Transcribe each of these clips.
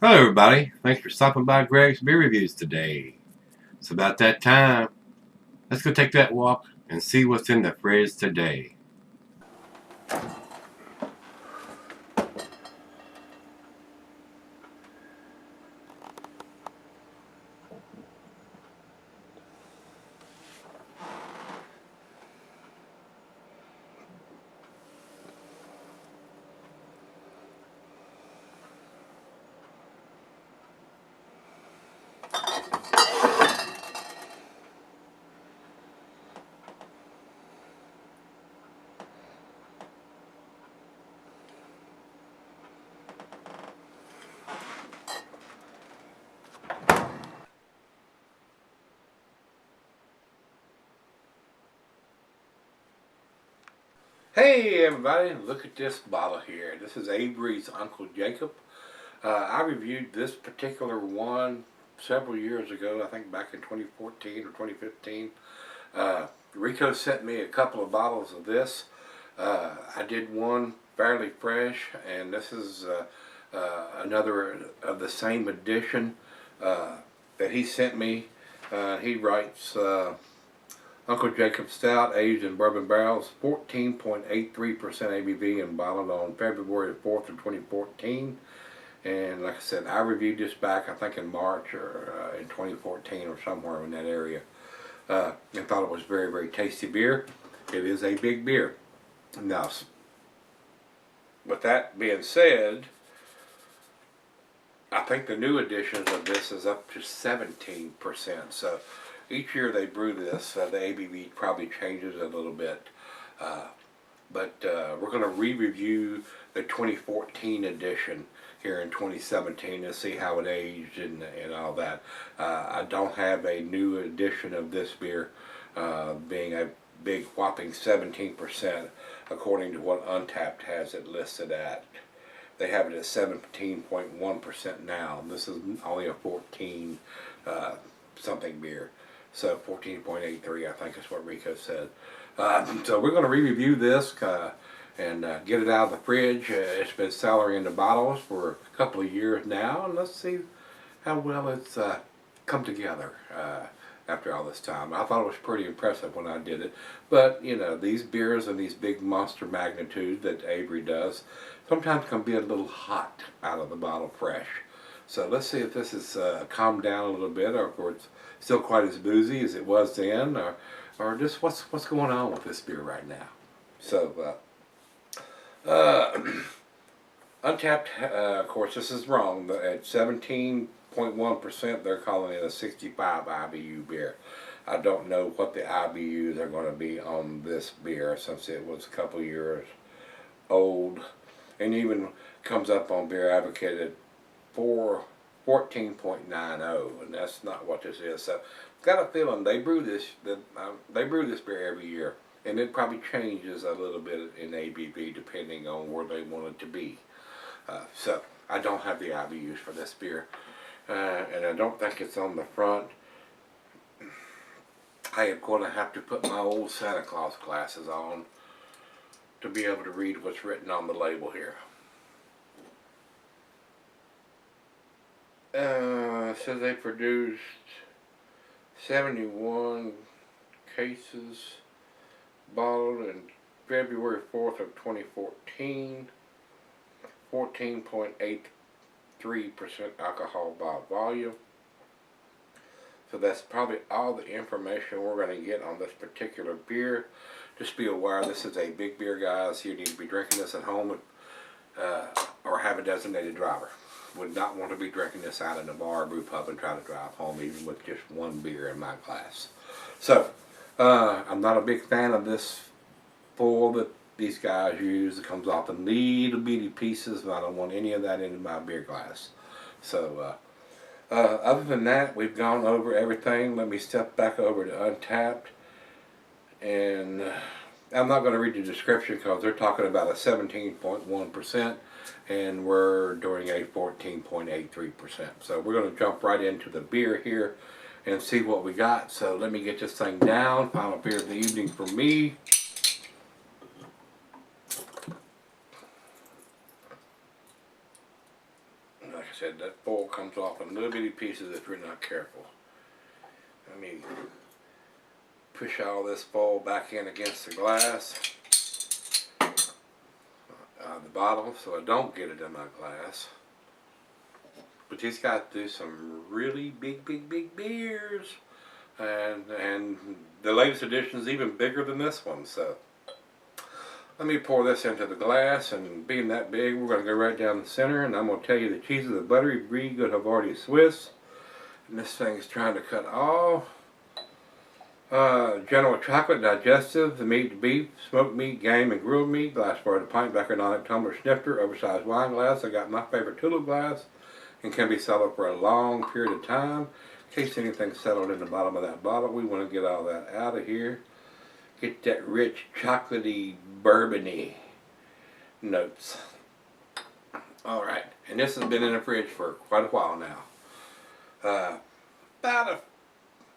Hello everybody, thanks for stopping by Gregsbeerreviews today. It's about that time. Let's go take that walk and see what's in the fridge today. Hey everybody, look at this bottle here. This is Avery's Uncle Jacob. I reviewed this particular one several years ago, I think back in 2014 or 2015. Rico sent me a couple of bottles of this. I did one fairly fresh, and this is another of the same edition that he sent me. He writes Uncle Jacob Stout, aged in bourbon barrels, 14.83% ABV and bottled on February 4th of 2014. And like I said, I reviewed this back, I think in March or in 2014 or somewhere in that area. And thought it was very, very tasty beer. It is a big beer. Now, with that being said, I think the new editions of this is up to 17%. So each year they brew this, the ABV probably changes a little bit. But we're going to re-review the 2014 edition here in 2017 and see how it aged and all that. I don't have a new edition of this beer, being a big whopping 17% according to what Untapped has it listed at. They have it at 17.1% now. This is only a 14 something beer. So 14.83 I think is what Rico said. So we're going to re-review this and get it out of the fridge. It's been cellaring in the bottles for a couple of years now, and let's see how well it's come together after all this time. I thought it was pretty impressive when I did it, but you know, these beers and these big monster magnitudes that Avery does sometimes can be a little hot out of the bottle fresh. So let's see if this is calmed down a little bit, or if it's still quite as boozy as it was then, or just what's going on with this beer right now. So Untapped, of course, this is wrong. At 17.1%, they're calling it a 65 IBU beer. I don't know what the IBUs are going to be on this beer since it was a couple years old, and even comes up on Beer Advocate at 14.90, and that's not what this is. So, got a feeling they brew this beer every year, and it probably changes a little bit in ABV depending on where they want it to be. So I don't have the IBUs for this beer, and I don't think it's on the front. I am going to have to put my old Santa Claus glasses on to be able to read what's written on the label here. It says they produced 71 cases bottled in February 4th of 2014. 14.83% alcohol by volume. So that's probably all the information we're going to get on this particular beer. Just be aware, this is a big beer, guys. You need to be drinking this at home or have a designated driver. Would not want to be drinking this out in a bar or brew pub and try to drive home even with just one beer in my glass. So I'm not a big fan of this foil that these guys use. It comes off in little bitty pieces, and I don't want any of that in my beer glass. So other than that, we've gone over everything. Let me step back over to Untapped, and I'm not going to read the description because they're talking about a 17.1%, and we're doing a 14.83%. So we're going to jump right into the beer here and see what we got. So let me get this thing down. Final beer of the evening for me. Like I said, that foil comes off in little bitty pieces if you're not careful. Let me push all this foil back in against the glass, the bottle, so I don't get it in my glass. But these guys do some really big beers, and the latest edition is even bigger than this one. So let me pour this into the glass, and being that big, we're going to go right down the center, and I'm going to tell you the cheeses are buttery, brie, good Havarti Swiss, and this thing is trying to cut all. General chocolate, digestive, the meat, beef, smoked meat, game, and grilled meat. Glass bar, a pint, Beckernonic tumbler, snifter, oversized wine glass. I got my favorite tulip glass, and can be settled for a long period of time. In case anything's settled in the bottom of that bottle, we want to get all that out of here. Get that rich, chocolatey, bourbony notes. Alright, and this has been in the fridge for quite a while now. About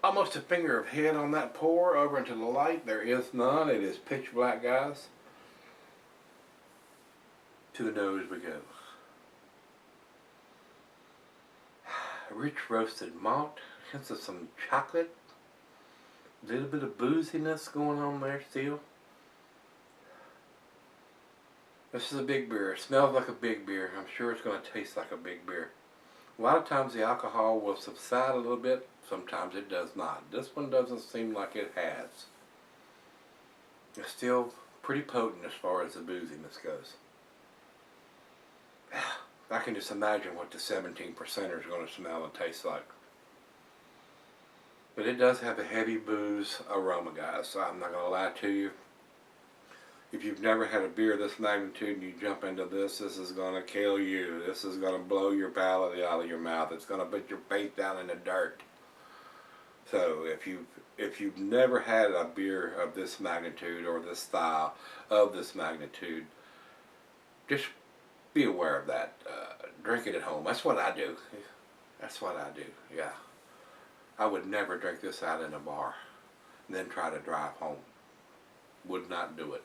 almost a finger of head on that pour over into the light. There is none. It is pitch black, guys. To the nose we go. Rich roasted malt, hints of some chocolate, a little bit of booziness going on there still. This is a big beer. It smells like a big beer. I'm sure it's going to taste like a big beer. A lot of times the alcohol will subside a little bit. Sometimes it does not. This one doesn't seem like it has. It's still pretty potent as far as the booziness goes. I can just imagine what the 17% is going to smell and taste like. But it does have a heavy booze aroma, guys, so I'm not going to lie to you. If you've never had a beer this magnitude and you jump into this, this is going to kill you. This is going to blow your palate out of your mouth. It's going to put your face down in the dirt. So if you've never had a beer of this magnitude or this style of this magnitude, just be aware of that. Drink it at home. That's what I do. That's what I do, yeah. I would never drink this out in a bar and then try to drive home. Would not do it.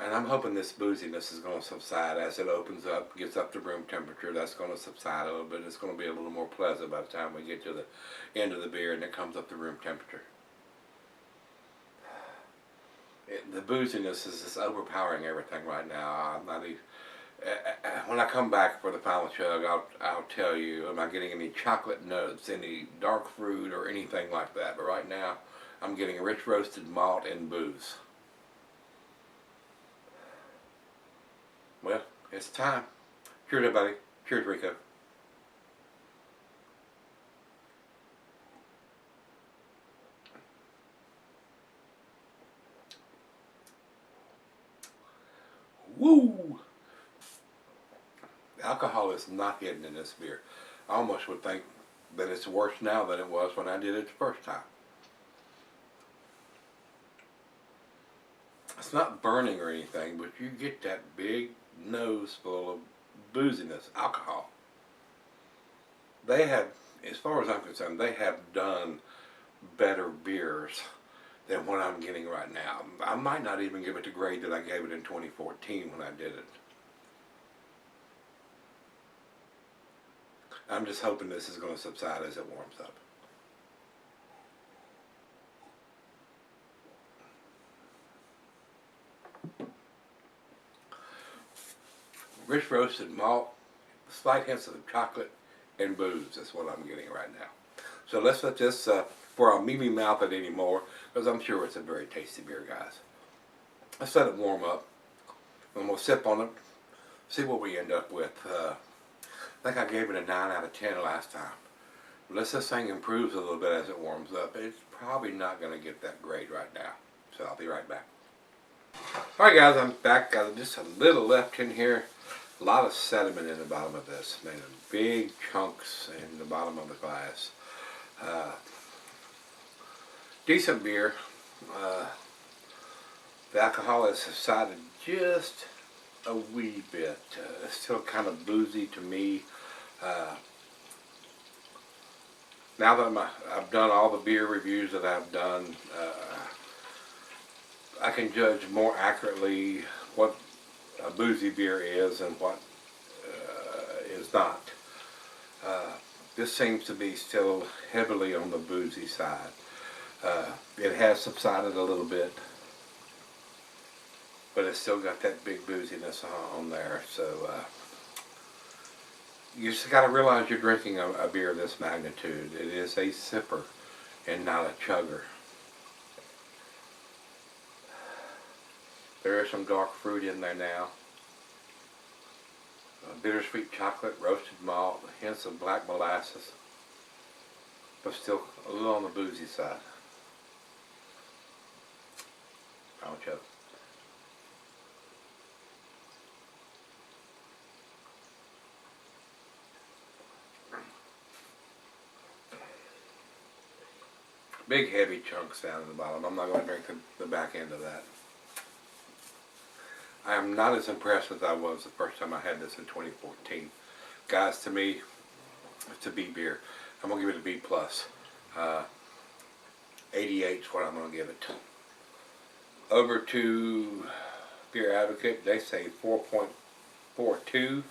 And I'm hoping this booziness is going to subside as it opens up, gets up to room temperature. That's going to subside a little bit. It's going to be a little more pleasant by the time we get to the end of the beer and it comes up to room temperature. The booziness is just overpowering everything right now. I'm not even, when I come back for the final chug, I'll tell you, am I getting any chocolate notes, any dark fruit, or anything like that. But right now, I'm getting rich roasted malt and booze. Well, it's time. Cheers, everybody. Cheers, Rico. Woo! The alcohol is not hidden in this beer. I almost would think that it's worse now than it was when I did it the first time. It's not burning or anything, but you get that big nose full of booziness, alcohol. They have, as far as I'm concerned, they have done better beers than what I'm getting right now. I might not even give it the grade that I gave it in 2014 when I did it. I'm just hoping this is going to subside as it warms up. Rich roasted malt, slight hints of chocolate, and booze. That's what I'm getting right now. So let's let this, before I mealy mouth it anymore, because I'm sure it's a very tasty beer, guys. Let's let it warm up, and we'll sip on it, see what we end up with. I think I gave it a 9 out of 10 last time. Unless this thing improves a little bit as it warms up, it's probably not going to get that great right now. So I'll be right back. Alright guys, I'm back. Got just a little left in here. A lot of sediment in the bottom of this. Man, big chunks in the bottom of the glass. Decent beer. The alcohol has subsided just a wee bit. It's still kind of boozy to me. Now that I've done all the beer reviews that I've done, I can judge more accurately what a boozy beer is and what is not. This seems to be still heavily on the boozy side. It has subsided a little bit, but it's still got that big booziness on there. So you just got to realize you're drinking a beer of this magnitude. It is a sipper and not a chugger. There is some dark fruit in there now. Bittersweet chocolate, roasted malt, hints of black molasses, but still a little on the boozy side. I'll choke. Big heavy chunks down at the bottom. I'm not going to drink the back end of that. I am not as impressed as I was the first time I had this in 2014. Guys, to me, it's a B beer. I'm going to give it a B+. 88 is what I'm going to give it. Over to Beer Advocate, they say 4.42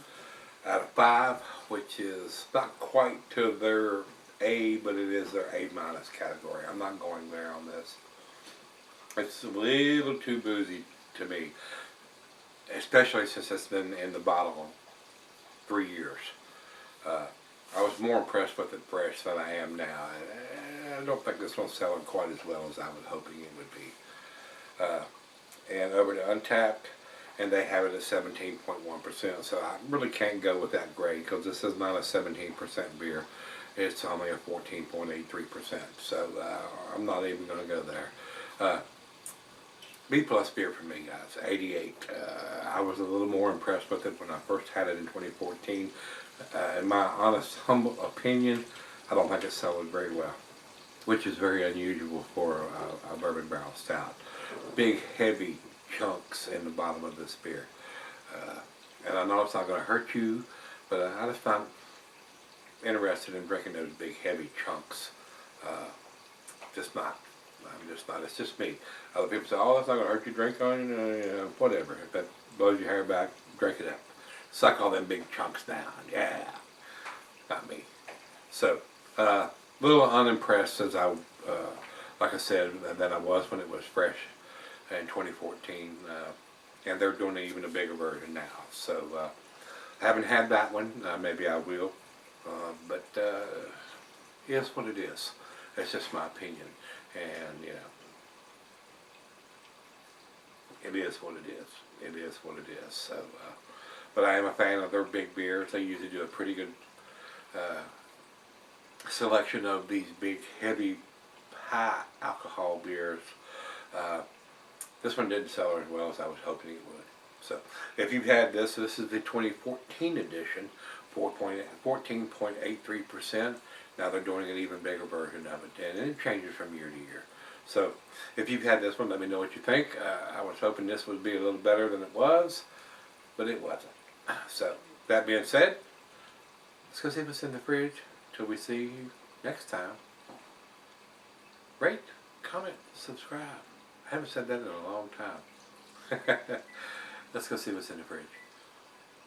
out of 5, which is not quite to their A, but it is their A- category. I'm not going there on this. It's a little too boozy to me, especially since it's been in the bottle 3 years. I was more impressed with it fresh than I am now. I don't think this one's selling quite as well as I was hoping it would be. And over to Untapped, and they have it at 17.1%, so I really can't go with that grade because this is not a 17% beer. It's only a 14.83%, so I'm not even going to go there. B+ beer for me, guys. 88. I was a little more impressed with it when I first had it in 2014. In my honest, humble opinion, I don't think it's selling very well, which is very unusual for a bourbon barrel stout. Big, heavy chunks in the bottom of this beer. And I know it's not going to hurt you, but I just find interested in drinking those big, heavy chunks. Just not. I'm just not. It's just me. Other people say, oh, that's not going to hurt you, drink on it, whatever. If that blows your hair back, drink it up. Suck all them big chunks down. Yeah. Not me. So, a little unimpressed as I, like I said, than I was when it was fresh in 2014. And they're doing even a bigger version now. So, haven't had that one. Maybe I will. But it's what it is. That's just my opinion. And, you know, it is what it is. It is what it is. So, but I am a fan of their big beers. They usually do a pretty good selection of these big, heavy, high alcohol beers. This one didn't sell as well as I was hoping it would. So, if you've had this, this is the 2014 edition, 14.83%. Now they're doing an even bigger version of it, and it changes from year to year. So, if you've had this one, let me know what you think. I was hoping this would be a little better than it was, but it wasn't. So, that being said, let's go see what's in the fridge till we see you next time. Rate, comment, subscribe. I haven't said that in a long time. Let's go see what's in the fridge.